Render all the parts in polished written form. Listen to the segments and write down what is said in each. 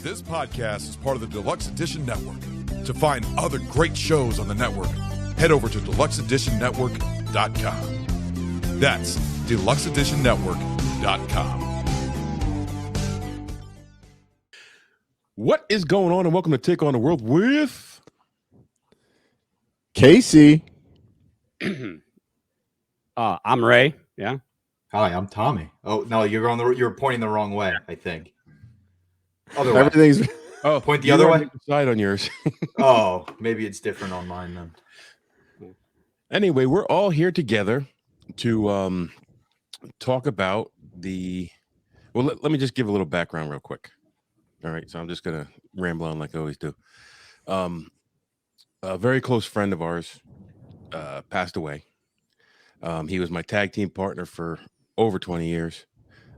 This podcast is part of the Deluxe Edition Network. To find other great shows on the network, head over to deluxeeditionnetwork.com. That's deluxeeditionnetwork.com. What is going on, and welcome to Take on the World with Casey. I'm Ray. Yeah. Hi, I'm Tommy. Oh no, you're pointing the wrong way, I think. Other way. Everything's Point the other way. Side on yours. Oh, maybe it's different on mine then. Anyway, we're all here together to talk about the. Well, let me just give a little background real quick. All right, so I'm just gonna ramble on like I always do. A very close friend of ours passed away. He was my tag team partner for over 20 years,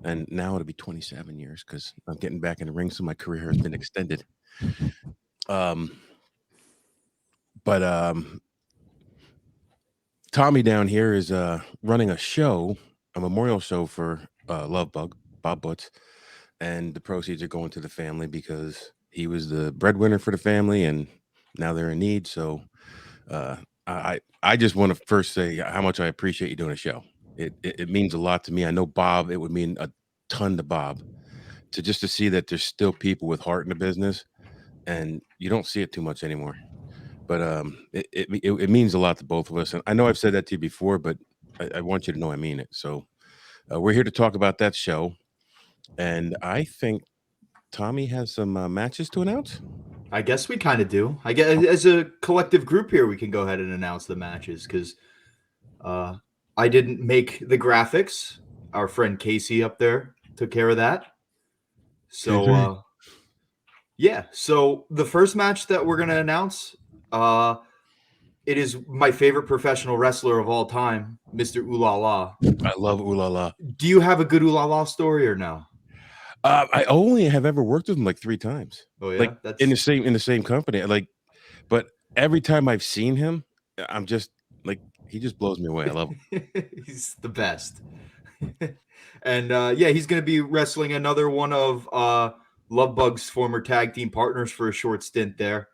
and now it'll be 27 years because I'm getting back in the ring, so my career has been extended. But Tommy down here is running a show, a memorial show for Love Bug, Bob Butz, and the proceeds are going to the family because he was the breadwinner for the family, and now they're in need. So I just want to first say how much I appreciate you doing a show. It means a lot to me. I know Bob, it would mean a ton to Bob to see that there's still people with heart in the business, and you don't see it too much anymore. But it means a lot to both of us. And I know I've said that to you before, but I want you to know I mean it. So we're here to talk about that show. And I think Tommy has some matches to announce. I guess we kind of do. I guess as a collective group here, we can go ahead and announce the matches because I didn't make the graphics. Our friend Casey up there took care of that. So, yeah. So the first match that we're going to announce, it is my favorite professional wrestler of all time, Mr. Ooh La La. I love Ooh La La. Do you have a good Ooh La La story or no? I only have ever worked with him like 3 times. Oh yeah, like in the same company. Like, but every time I've seen him, I'm just like he just blows me away. I love him. He's the best. And yeah, he's going to be wrestling another one of Love Bug's former tag team partners for a short stint there,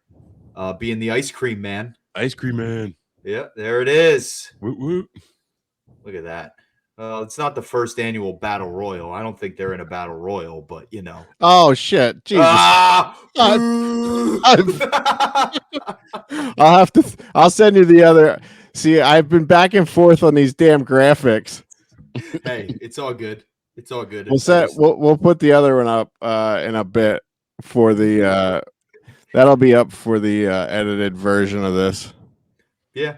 being the Ice Cream Man. Ice Cream Man. Yeah, there it is. Woot woot. Look at that. It's not the first annual Battle Royal. I don't think they're in a Battle Royal, but you know. Oh shit! Jesus. I'll send you the other. See, I've been back and forth on these damn graphics. Hey, it's all good. It's all good. We'll put the other one up in a bit for the that'll be up for the edited version of this. Yeah.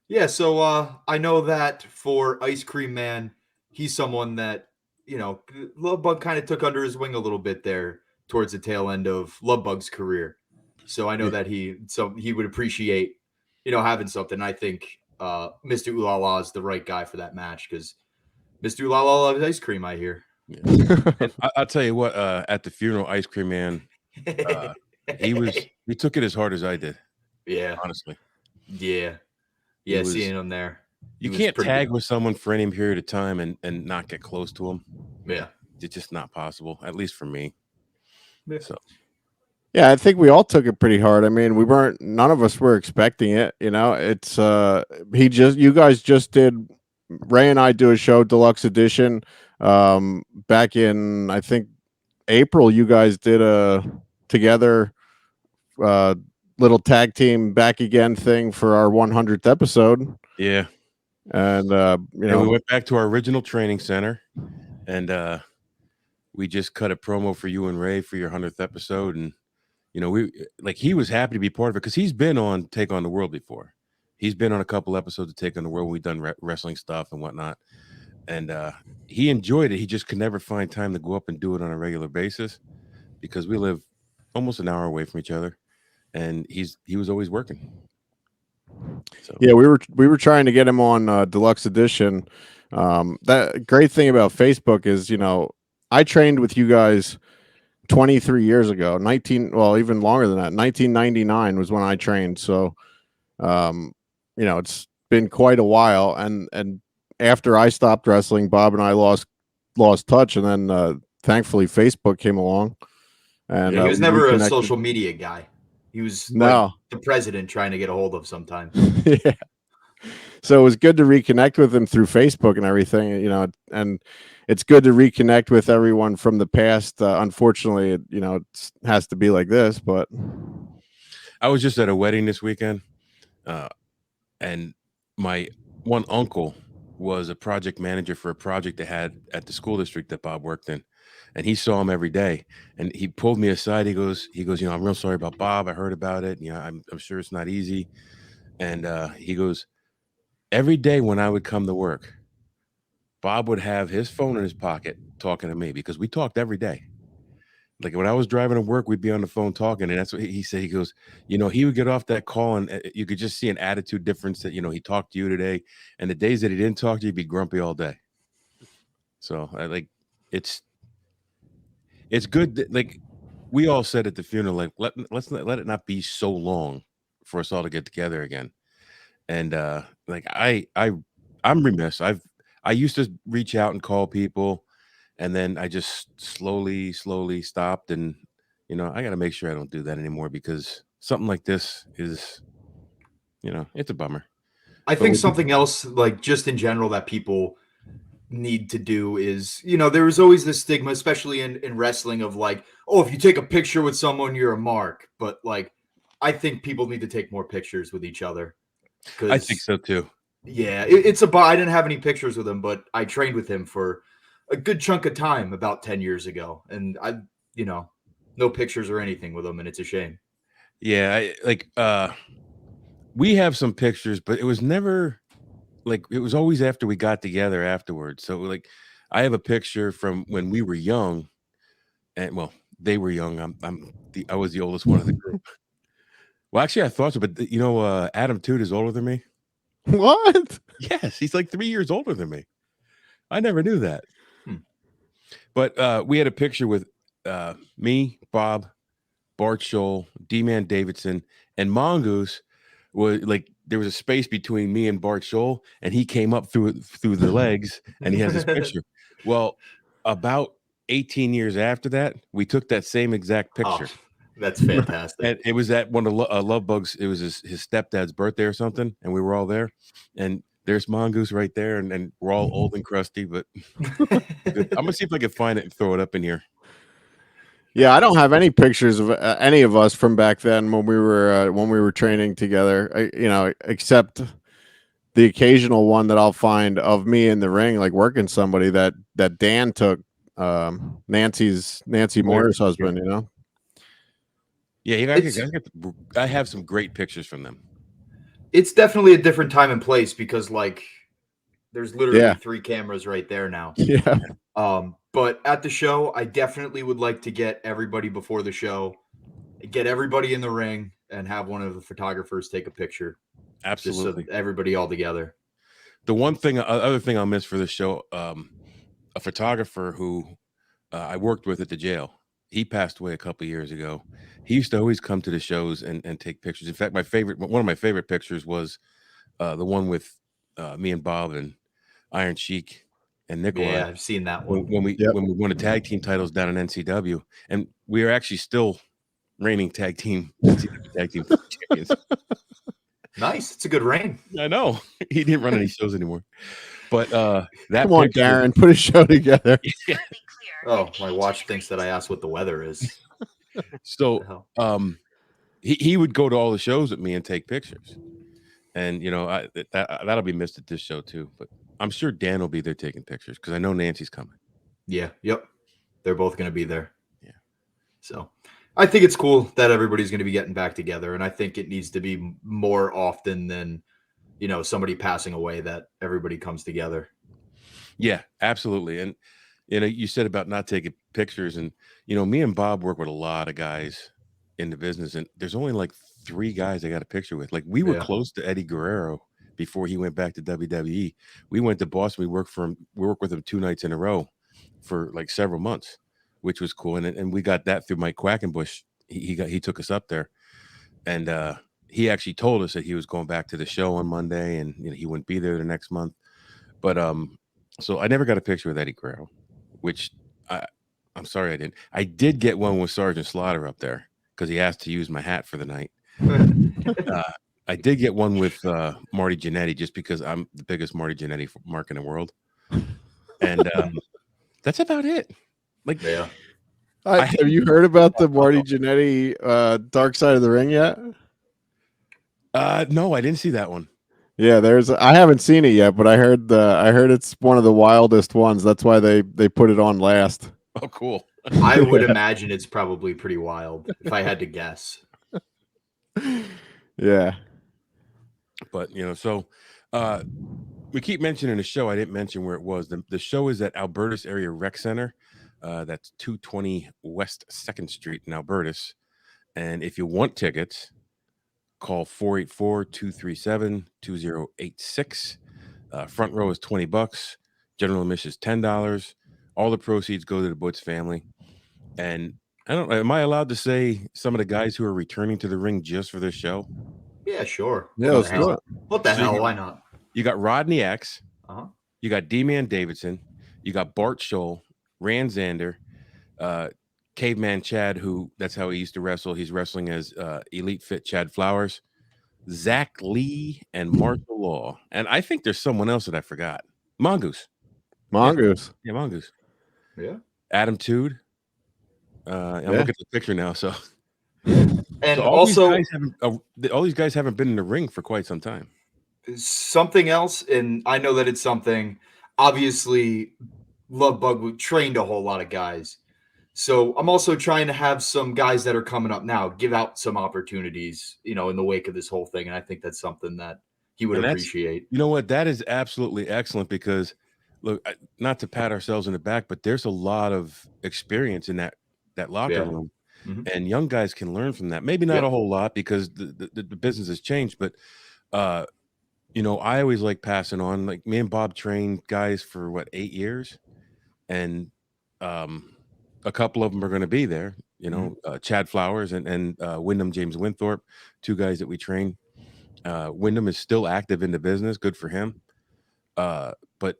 Yeah, so I know that for Ice Cream Man, he's someone that, you know, Love Bug kind of took under his wing a little bit there towards the tail end of Love Bug's career. So I know that he would appreciate, you know, having something. I think Mr. Ooh La La is the right guy for that match because Mr. Ooh La La loves ice cream, I hear. Yeah. I'll tell you what, at the funeral, Ice Cream Man, he took it as hard as I did. Yeah. Honestly. Yeah. Yeah, seeing him there. You can't tag with someone for any period of time and not get close to him. Yeah. It's just not possible, at least for me. Yeah. So. Yeah, I think we all took it pretty hard. I mean, none of us were expecting it. You know, it's you guys just did. Ray and I do a show, Deluxe Edition, back in I think April. You guys did a together. Little tag team back again thing for our 100th episode. Yeah. And we went back to our original training center and we just cut a promo for you and Ray for your 100th episode. And, you know, he was happy to be part of it because he's been on Take on the World before. He's been on a couple episodes of Take on the World. We've done wrestling stuff and whatnot. And he enjoyed it. He just could never find time to go up and do it on a regular basis because we live almost an hour away from each other. And he was always working. So. Yeah, we were trying to get him on Deluxe Edition. That great thing about Facebook is, you know, I trained with you guys 23 years ago. Even longer than that. 1999 was when I trained. So, you know, it's been quite a while. And after I stopped wrestling, Bob and I lost touch, and then thankfully Facebook came along. And Yeah, he was we never a reconnected. social media guy. He was No. like the president trying to get a hold of sometimes. Yeah. So it was good to reconnect with him through Facebook and everything, you know, and it's good to reconnect with everyone from the past. Unfortunately, it has to be like this, but I was just at a wedding this weekend, and my one uncle was a project manager for a project they had at the school district that Bob worked in, and he saw him every day. And he pulled me aside. He goes, I'm real sorry about Bob. I heard about it. I'm sure it's not easy. And he goes, every day when I would come to work, Bob would have his phone in his pocket talking to me because we talked every day. Like when I was driving to work, we'd be on the phone talking, and that's what he said. He goes, he would get off that call, and you could just see an attitude difference that he talked to you today, and the days that he didn't talk to you, he'd be grumpy all day. So it's good that, like we all said at the funeral, like let's not let it not be so long for us all to get together again. And like I'm remiss. I used to reach out and call people, and then I just slowly stopped. And I got to make sure I don't do that anymore because something like this is, it's a bummer. I think something else, like just in general, that people need to do is, there was always this stigma, especially in wrestling, of like, oh, if you take a picture with someone, you're a mark. But like, I think people need to take more pictures with each other. I think so too. Yeah, I didn't have any pictures with him, but I trained with him for a good chunk of time about 10 years ago. And no pictures or anything with him, and it's a shame. Yeah, we have some pictures, but it was never like it was always after we got together afterwards. So like I have a picture from when we were young, and well, they were young. I was the oldest one of the group. Well, actually, I thought so, but Adam Toot is older than me. What? Yes, he's like 3 years older than me. I never knew that. But we had a picture with me, Bob, Bart Scholl, D-Man Davidson, and Mongoose. Was like there was a space between me and Bart Scholl, and he came up through the legs, and he has this picture. Well, about 18 years after that, we took that same exact picture. Oh, that's fantastic. And it was at one of Love Bug's. It was his stepdad's birthday or something, and we were all there. And there's Mongoose right there, and we're all old and crusty. But I'm gonna see if I can find it and throw it up in here. Yeah, I don't have any pictures of any of us from back then when we were training together. Except the occasional one that I'll find of me in the ring, like working somebody that Dan took, Nancy Moyer's husband. Yeah, I have some great pictures from them. It's definitely a different time and place because like there's literally 3 cameras right there now. Yeah. But at the show, I definitely would like to get everybody before the show, get everybody in the ring, and have one of the photographers take a picture. Absolutely, just so everybody all together. The other thing I'll miss for the show, a photographer who I worked with at the jail. He passed away a couple years ago. He used to always come to the shows and take pictures. In fact, one of my favorite pictures was the one with me and Bob and Iron Sheik and Nikolai. Yeah, I've seen that one. When we won the tag team titles down in NCW, and we are actually still reigning tag team champions. Nice, it's a good reign. I know he didn't run any shows anymore, but that come on, Darren, put a show together. Yeah. Oh, my watch thinks that I asked what the weather is. So, he would go to all the shows with me and take pictures, and that'll be missed at this show too. But I'm sure Dan will be there taking pictures because I know Nancy's coming. Yeah, yep, they're both going to be there. Yeah, so I think it's cool that everybody's going to be getting back together, and I think it needs to be more often than somebody passing away that everybody comes together. Yeah, absolutely. And you said about not taking pictures, and me and Bob work with a lot of guys in the business, and there's only like 3 guys I got a picture with. Like we were close to Eddie Guerrero before he went back to WWE. We went to Boston. We worked with him 2 nights in a row for like several months, which was cool. And we got that through Mike Quackenbush. He took us up there, and he actually told us that he was going back to the show on Monday, and he wouldn't be there the next month. But so I never got a picture with Eddie Guerrero, which I'm sorry I didn't. I did get one with Sergeant Slaughter up there because he asked to use my hat for the night. I did get one with Marty Jannetty just because I'm the biggest Marty Jannetty mark in the world. And that's about it. Like, Yeah. Have you heard about the Marty Jannetty Dark Side of the Ring yet? No, I didn't see that one. Yeah, I haven't seen it yet, but I heard it's one of the wildest ones. That's why they put it on last. Oh, cool. I would imagine it's probably pretty wild if I had to guess. Yeah. But, so we keep mentioning the show. I didn't mention where it was. The show is at Albertus Area Rec Center. That's 220 West 2nd Street in Albertus. And if you want tickets, call 484-237-2086. Front row is $20. General admission is $10. All the proceeds go to the Butz family. And I don't know, am I allowed to say some of the guys who are returning to the ring just for this show? Yeah, sure. Yeah, let's do it. What the hell? Why not? You got Rodney X. Uh-huh. You got D-Man Davidson. You got Bart Scholl, Rand Zander, Caveman Chad, who that's how he used to wrestle. He's wrestling as Elite Fit Chad Flowers, Zach Lee, and Marshall Law. And I think there's someone else that I forgot. Mongoose. Yeah, Mongoose. Yeah. Adam Tood. I'm looking at the picture now. So, and all these guys haven't been in the ring for quite some time. Something else, and I know that it's something. Obviously, Love Bug trained a whole lot of guys. So I'm also trying to have some guys that are coming up now give out some opportunities, in the wake of this whole thing. And I think that's something that he would appreciate. You know what? That is absolutely excellent because, look, not to pat ourselves in the back, but there's a lot of experience in that locker room. Mm-hmm. And young guys can learn from that. Maybe not a whole lot because the business has changed, but I always like passing on. Like me and Bob trained guys for 8 years, and a couple of them are going to be there. Chad Flowers and Wyndham James Winthorpe, two guys that we train. Wyndham is still active in the business. Good for him. But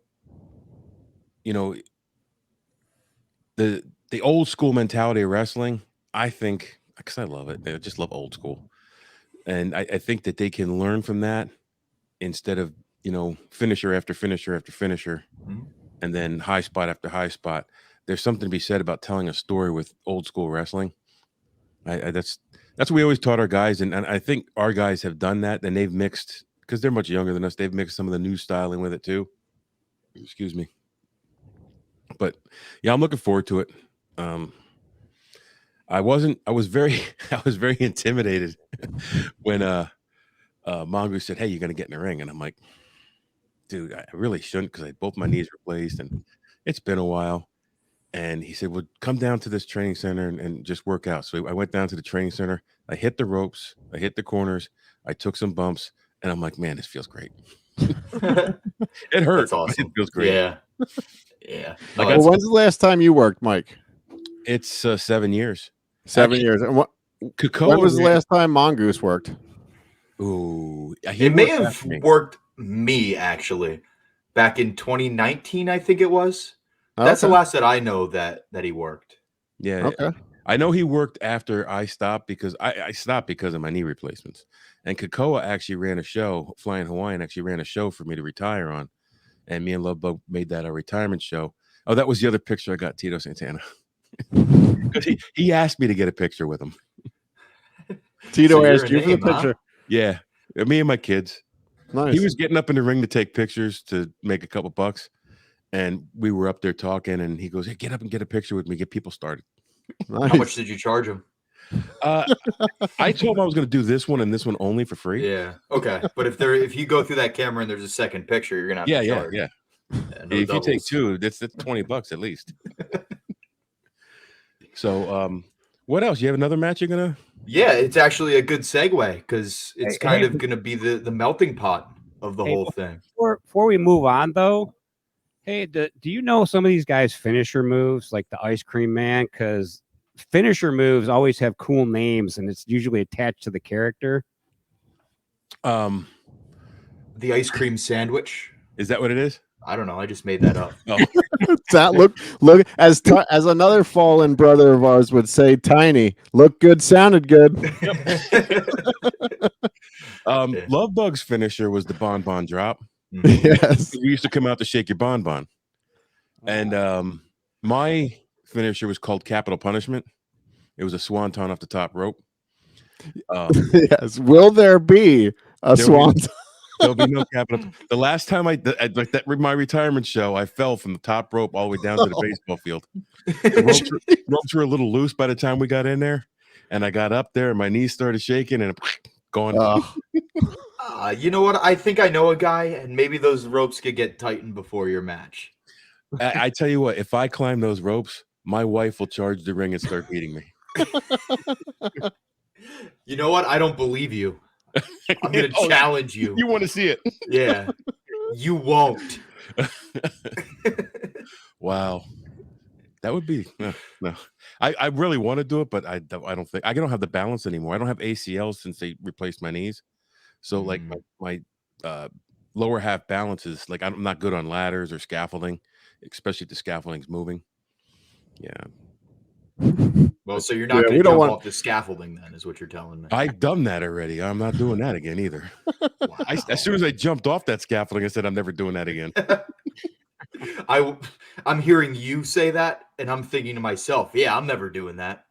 the old school mentality of wrestling, I think, because I love it. I just love old school. And I think that they can learn from that instead of, finisher after finisher after finisher, and then high spot after high spot. There's something to be said about telling a story with old school wrestling. That's what we always taught our guys. And I think our guys have done that, and they've mixed, because they're much younger than us, they've mixed some of the new styling with it too. Excuse me. But yeah, I'm looking forward to it. I was very intimidated when Mongoose said, "Hey, you're gonna get in the ring," and I'm like, "Dude, I really shouldn't because both my knees replaced and it's been a while." And he said, "Well, come down to this training center and just work out." So I went down to the training center. I hit the ropes. I hit the corners. I took some bumps, and I'm like, "Man, this feels great." It hurts. That's awesome. It feels great. Yeah. Yeah. Well, when's the last time you worked, Mike? It's 7 years. 7 years. And when was the last time Mongoose worked? Ooh, it may have worked me actually back in 2019. I think it was. That's the last that I know that he worked. Yeah. Okay. I know he worked after I stopped because I stopped because of my knee replacements. And Kakoa actually ran a show. Flying Hawaiian actually ran a show for me to retire on. And me and Love Bug made that a retirement show. Oh, that was the other picture I got, Tito Santana. Because he asked me to get a picture with him. Tito asked you for the picture? Huh? Yeah. Me and my kids. Nice. He was getting up in the ring to take pictures to make a couple bucks. And we were up there talking, and he goes, "Hey, get up and get a picture with me. Get people started." Nice. How much did you charge him? I told him I was going to do this one and this one only for free. Yeah. Okay. But if you go through that camera and there's a second picture, you're going to have to charge. Yeah. No if doubles. You take two, that's $20 at least. So, what else? You have another match you're going to? Yeah, it's actually a good segue because it's kind of going to be the melting pot of the whole thing. Before we move on, though, hey, do you know some of these guys' finisher moves, like the Ice Cream Man? Because finisher moves always have cool names, and it's usually attached to the character. The ice cream sandwich. Is that what it is? I don't know. I just made that up. Oh, That look as another fallen brother of ours would say, Tiny. Look good, sounded good. Yeah. Love Bug's finisher was the bonbon drop. Yes. We used to come out to shake your bonbon. And my finisher was called Capital Punishment. It was a swanton off the top rope. Yes. Will there be a swan? There'll be no capital. The last time like that my retirement show, I fell from the top rope all the way down to the baseball field. The ropes were a little loose by the time we got in there, and I got up there and my knees started shaking and gone. You know what? I think I know a guy, and maybe those ropes could get tightened before your match. I tell you what, if I climb those ropes, my wife will charge the ring and start beating me. You know what? I don't believe you. I'm going to challenge you. You want to see it? Yeah. You won't. Wow. That would be no. I really want to do it, but I don't think I don't have the balance anymore. I don't have ACLs since they replaced my knees. So like my lower half balance is like I'm not good on ladders or scaffolding, especially if the scaffolding's moving. Yeah. Well, so you're not going to jump off the scaffolding then, is what you're telling me. I've done that already. I'm not doing that again either. Wow. As soon as I jumped off that scaffolding, I said I'm never doing that again. I'm hearing you say that, and I'm thinking to myself, yeah, I'm never doing that.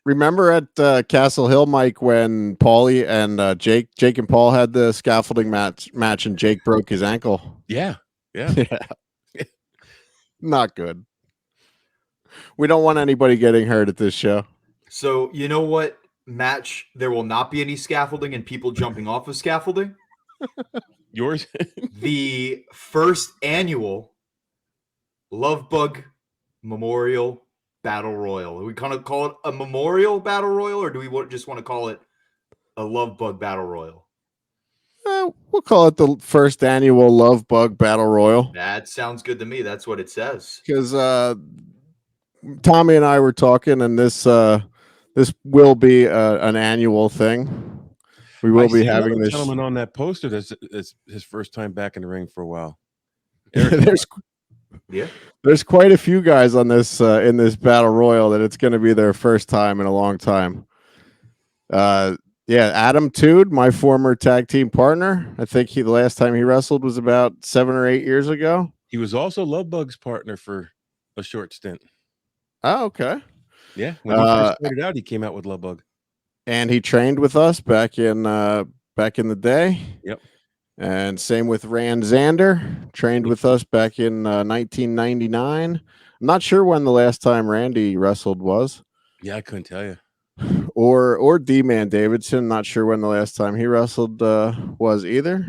Remember at Castle Hill, Mike, when Paulie and Jake and Paul had the scaffolding match, and Jake broke his ankle? Yeah. Not good. We don't want anybody getting hurt at this show. So you know what match there will not be any scaffolding and people jumping off of scaffolding? Yours? The first annual Love Bug Memorial Battle Royal. Are we kind of call it a Memorial Battle Royal, or do we just want to call it a Love Bug Battle Royal? We'll call it the first annual Love Bug Battle Royal. That sounds good to me. That's what it says. Because Tommy and I were talking, and this will be an annual thing. We will be having this gentleman on that poster. That's his first time back in the ring for a while. There's quite a few guys on this in this battle royal that it's going to be their first time in a long time. Adam Tude, my former tag team partner. I think the last time he wrestled was about 7 or 8 years ago. He was also Love Bug's partner for a short stint. Oh, okay. Yeah, when he first started out, he came out with Love Bug, and he trained with us back in the day. Yep. And same with Rand Zander, trained with us back in 1999. I'm not sure when the last time Randy wrestled was. Yeah, I couldn't tell you. Or D-Man Davidson, not sure when the last time he wrestled was either.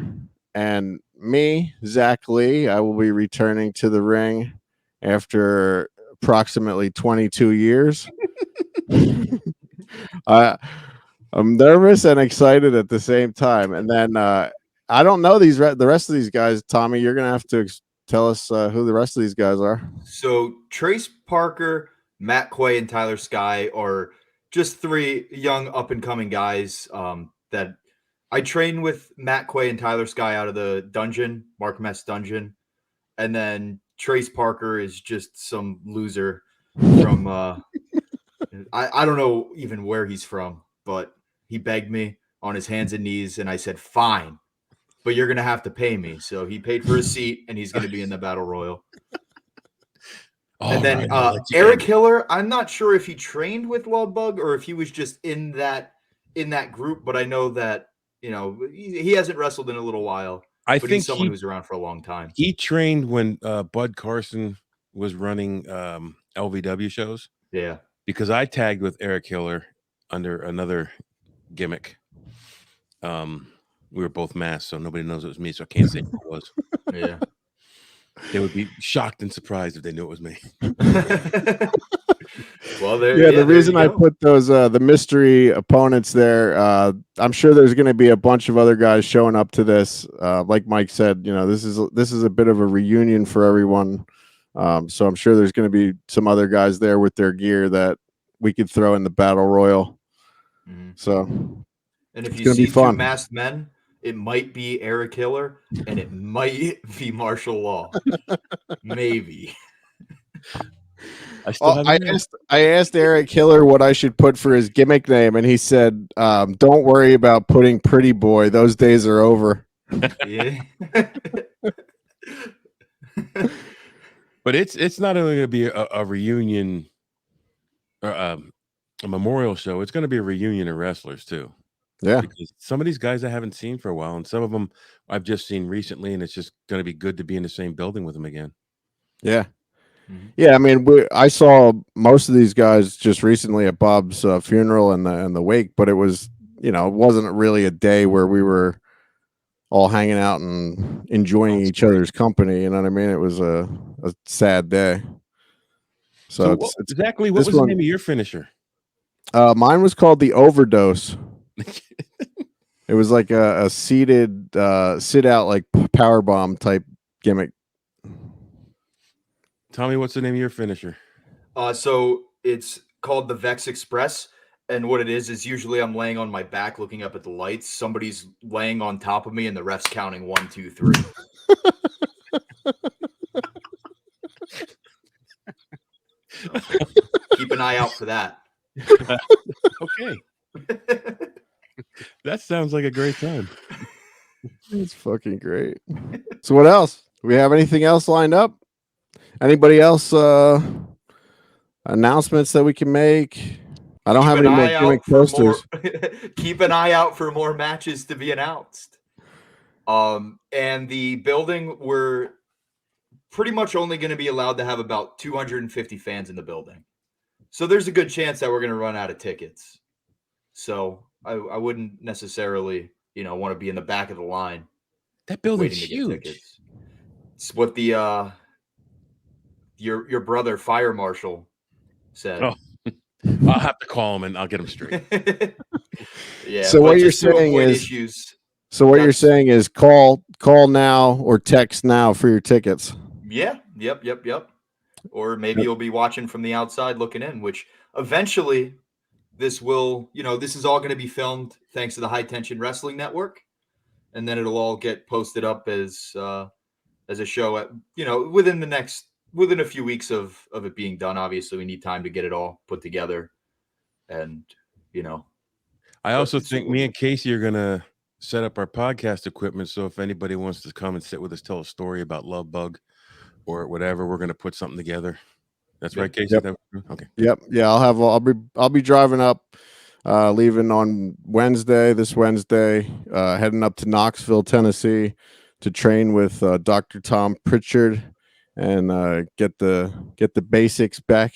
And me, Zach Lee, I will be returning to the ring after approximately 22 years. I'm nervous and excited at the same time. And then I don't know the rest of these guys. Tommy, you're gonna have to tell us who the rest of these guys are. So Trace Parker, Matt Quay, and Tyler Sky are just 3 young up and coming guys that I trained with. Matt Quay and Tyler Sky out of the dungeon, Mark Mess dungeon, and then Trace Parker is just some loser from I don't know even where he's from, but he begged me on his hands and knees, and I said, fine, but you're going to have to pay me. So he paid for a seat, and he's going to be in the Battle Royal. And then Eric Hiller, I'm not sure if he trained with Love Bug or if he was just in that group, but I know that, he hasn't wrestled in a little while. I think he's someone who's around for a long time. He trained when Bud Carson was running LVW shows. Yeah. Because I tagged with Eric Hiller under another gimmick. We were both masked, so nobody knows it was me, so I can't say who it was. Yeah. They would be shocked and surprised if they knew it was me. Well, the reason I put those the mystery opponents there, I'm sure there's going to be a bunch of other guys showing up to this. Like Mike said, this is a bit of a reunion for everyone. So I'm sure there's going to be some other guys there with their gear that we could throw in the battle royal. So and if you see 2 masked men It might be Eric Hiller, and it might be Martial Law. Maybe. I still haven't. I asked Eric Hiller what I should put for his gimmick name, and he said, "Don't worry about putting Pretty Boy. Those days are over." Yeah. But it's not only going to be a reunion or a memorial show. It's going to be a reunion of wrestlers too. Yeah, Because some of these guys I haven't seen for a while, and some of them I've just seen recently, and it's just going to be good to be in the same building with them again. yeah. Mhm. Yeah, I mean, I saw most of these guys just recently at Bob's funeral and the wake, but it was, it wasn't really a day where we were all hanging out and enjoying each other's company. You know what I mean? It was a sad day. So it's exactly, what this was the one- name of your finisher? mine was called the Overdose. It was like a seated sit out like power bomb type gimmick. Tommy, what's the name of your finisher? So it's called the Vecs Express. And what it is usually I'm laying on my back looking up at the lights. Somebody's laying on top of me and the ref's counting 1, 2, 3. So, keep an eye out for that. Okay. That sounds like a great time. It's fucking great. So what else? Do we have anything else lined up? Anybody else announcements that we can make? I don't have any more gimmick posters. Keep an eye out for more matches to be announced. And the building, we're pretty much only going to be allowed to have about 250 fans in the building. So there's a good chance that we're going to run out of tickets. So I wouldn't necessarily, want to be in the back of the line. That building's waiting to huge. get tickets. It's what the your brother fire marshal said. Oh. I'll have to call him and I'll get him straight. Yeah. So what you're saying is issues. So what you're saying is call now or text now for your tickets. Yeah. Yep. Or maybe you'll be watching from the outside looking in, which eventually this will, this is all going to be filmed thanks to the High Tension Wrestling Network. And then it'll all get posted up as a show at, within a few weeks of it being done. Obviously we need time to get it all put together. And, I also think me and Casey are going to set up our podcast equipment. So if anybody wants to come and sit with us, tell a story about Love Bug or whatever, we're going to put something together. That's right, Casey. Yep. Okay. Yep. Yeah. I'll be driving up, leaving on this Wednesday, heading up to Knoxville, Tennessee to train with Dr. Tom Pritchard and get the basics back,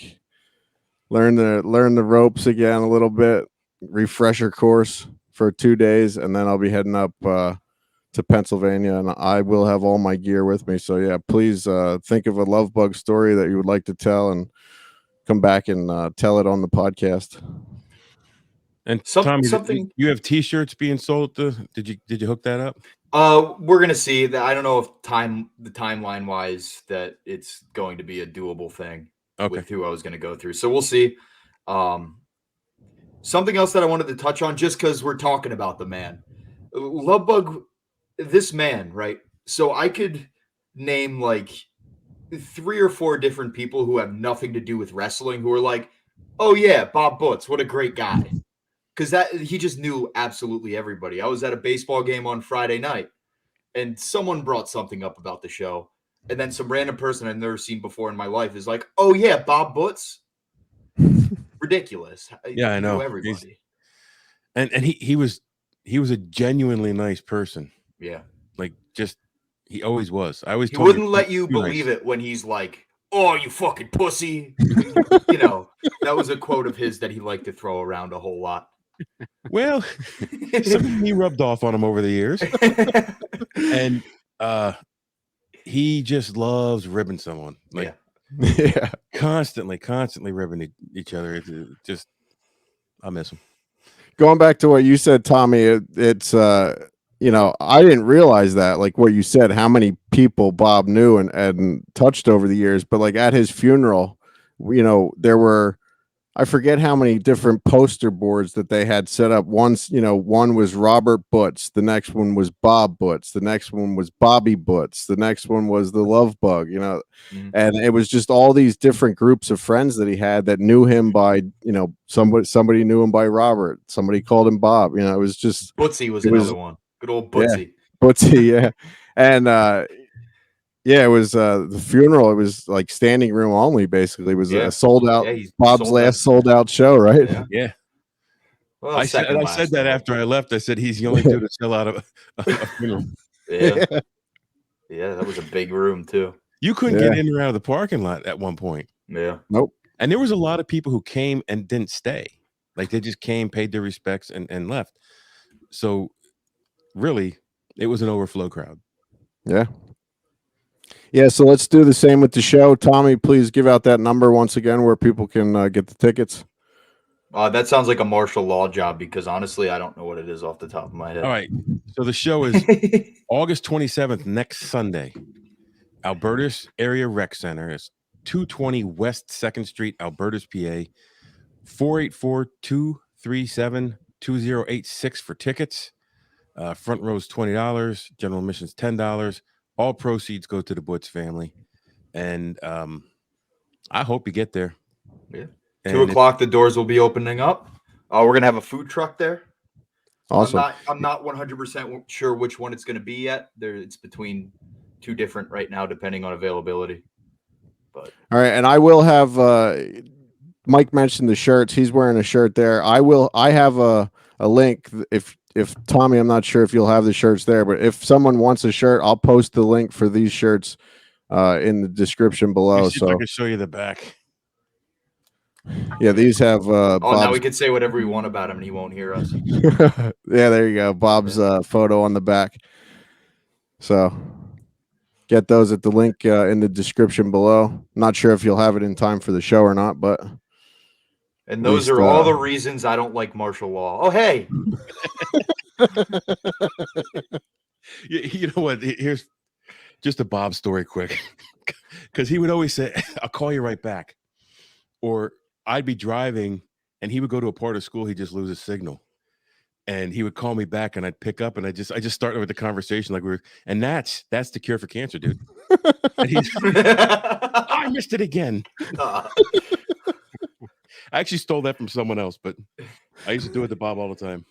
learn the ropes again a little bit, refresher course for 2 days, and then I'll be heading up to Pennsylvania, and I will have all my gear with me. So yeah, please think of a Love Bug story that you would like to tell and come back and tell it on the podcast. And Tommy, you have T-shirts being sold. Did you hook that up? We're gonna see that. I don't know if the timeline wise that it's going to be a doable thing with who I was going to go through. So we'll see. Something else that I wanted to touch on, just because we're talking about the man, Love Bug, this man, right? So I could name like 3 or 4 different people who have nothing to do with wrestling who are like, oh yeah, Bob Butz, what a great guy. Because he just knew absolutely everybody. I was at a baseball game on Friday night, and someone brought something up about the show, and then some random person I've never seen before in my life is like, "Oh yeah, Bob Butz." Ridiculous. Yeah, I know everybody. And he was a genuinely nice person. Yeah, like he always was. He wouldn't let you believe it when he's like, "Oh, you fucking pussy." That was a quote of his that he liked to throw around a whole lot. Well, something he rubbed off on him over the years, and he just loves ribbing someone. Like, yeah, constantly ribbing each other. It's I miss him. Going back to what you said, Tommy, it's I didn't realize that, like what you said, how many people Bob knew and touched over the years. But like at his funeral, there were I forget how many different poster boards that they had set up. Once, one was Robert Butz, the next one was Bob Butz, the next one was Bobby Butz, the next one was the Love Bug, and it was just all these different groups of friends that he had that knew him by, somebody knew him by Robert, somebody called him Bob. It was just Butzy was another one. Good old Butzy. Butzy, yeah. And it was the funeral. It was like standing room only. Basically, it was a sold out. Bob's last sold out show, right? Yeah. Well, I said that after I left. I said he's the only dude to sell out a funeral. Yeah, that was a big room too. You couldn't get in or out of the parking lot at one point. Yeah, nope. And there was a lot of people who came and didn't stay. Like they just came, paid their respects, and left. So really, it was an overflow crowd. Yeah. Yeah, so let's do the same with the show. Tommy, please give out that number once again where people can get the tickets. That sounds like a martial law job because honestly, I don't know what it is off the top of my head. All right. So the show is August 27th, next Sunday. Albertus Area Rec Center is 220 West 2nd Street, Albertus, PA. 484-237-2086 for tickets. Front row's $20. General admission's $10. All proceeds go to the Butz family. And I hope you get there. Yeah. 2 o'clock, the doors will be opening up. We're going to have a food truck there. Awesome. I'm not 100% sure which one it's going to be yet. It's between 2 different right now, depending on availability. But all right. And I will have, Mike mentioned the shirts. He's wearing a shirt there. I have a link. If Tommy, I'm not sure if you'll have the shirts there, but if someone wants a shirt, I'll post the link for these shirts in the descrition below. So I can show you the back. Yeah, these have now we can say whatever we want about him and he won't hear us. Yeah, there you go. Bob's photo on the back. So get those at the link in the description below. Not sure if you'll have it in time for the show or not, but and those are all the reasons I don't like martial law. Oh, hey. You know what? Here's just a Bob story quick. Because he would always say, I'll call you right back. Or I'd be driving and he would go to a part of school, he'd just lose his signal. And he would call me back and I'd pick up and I just started with the conversation like and that's the cure for cancer, dude. And I missed it again. I actually stole that from someone else, but I used to do it to Bob all the time.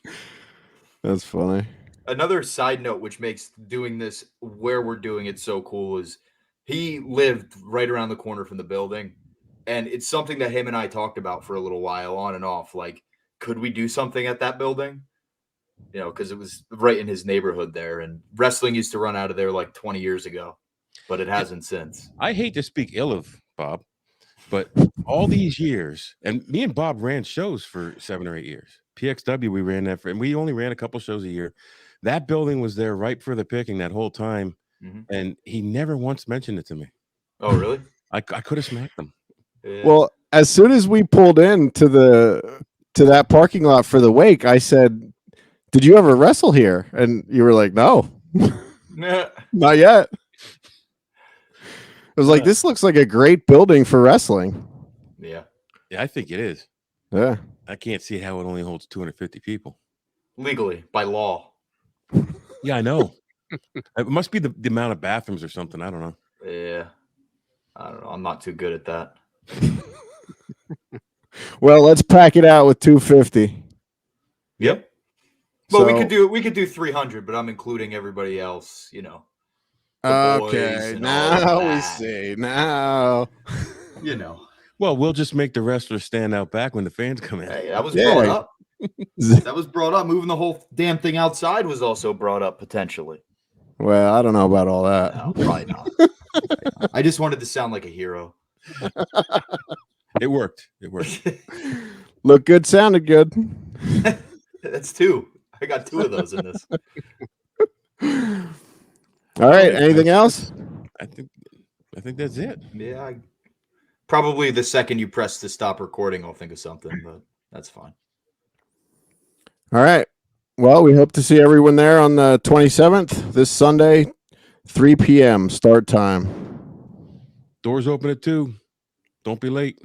That's funny. Another side note, which makes doing this where we're doing it so cool, is he lived right around the corner from the building. And it's something that him and I talked about for a little while on and off. Like, could we do something at that building? Because it was right in his neighborhood there. And wrestling used to run out of there like 20 years ago, but it hasn't since. I hate to speak ill of Bob, but all these years, and me and Bob ran shows for 7 or 8 years. PXW, we ran that and we only ran a couple shows a year. That building was there ripe for the picking that whole time. Mm-hmm. And he never once mentioned it to me. Oh, really? I could have smacked him. Yeah. Well, as soon as we pulled in to that parking lot for the wake, I said, "Did you ever wrestle here?" And you were like, "No, not yet." I was like, "This looks like a great building for wrestling." Yeah, I think it is. Yeah, I can't see how it only holds 250 people legally by law. Yeah, I know. It must be the amount of bathrooms or something. I don't know. Yeah, I don't know. I'm not too good at that. Well, let's pack it out with 250. Yep. Well, we could do 300, but I'm including everybody else, Okay, now we see. Now, Well, we'll just make the wrestlers stand out back when the fans come in. Hey, that was brought up. That was brought up. Moving the whole damn thing outside was also brought up potentially. Well, I don't know about all that. No, probably not. I just wanted to sound like a hero. It worked. Looked good, sounded good. That's 2. I got 2 of those in this. All right. Anything else? I think that's it. Yeah. Probably the second you press to stop recording, I'll think of something, but that's fine. All right. Well, we hope to see everyone there on the 27th, this Sunday, 3 p.m. start time. Doors open at 2. Don't be late.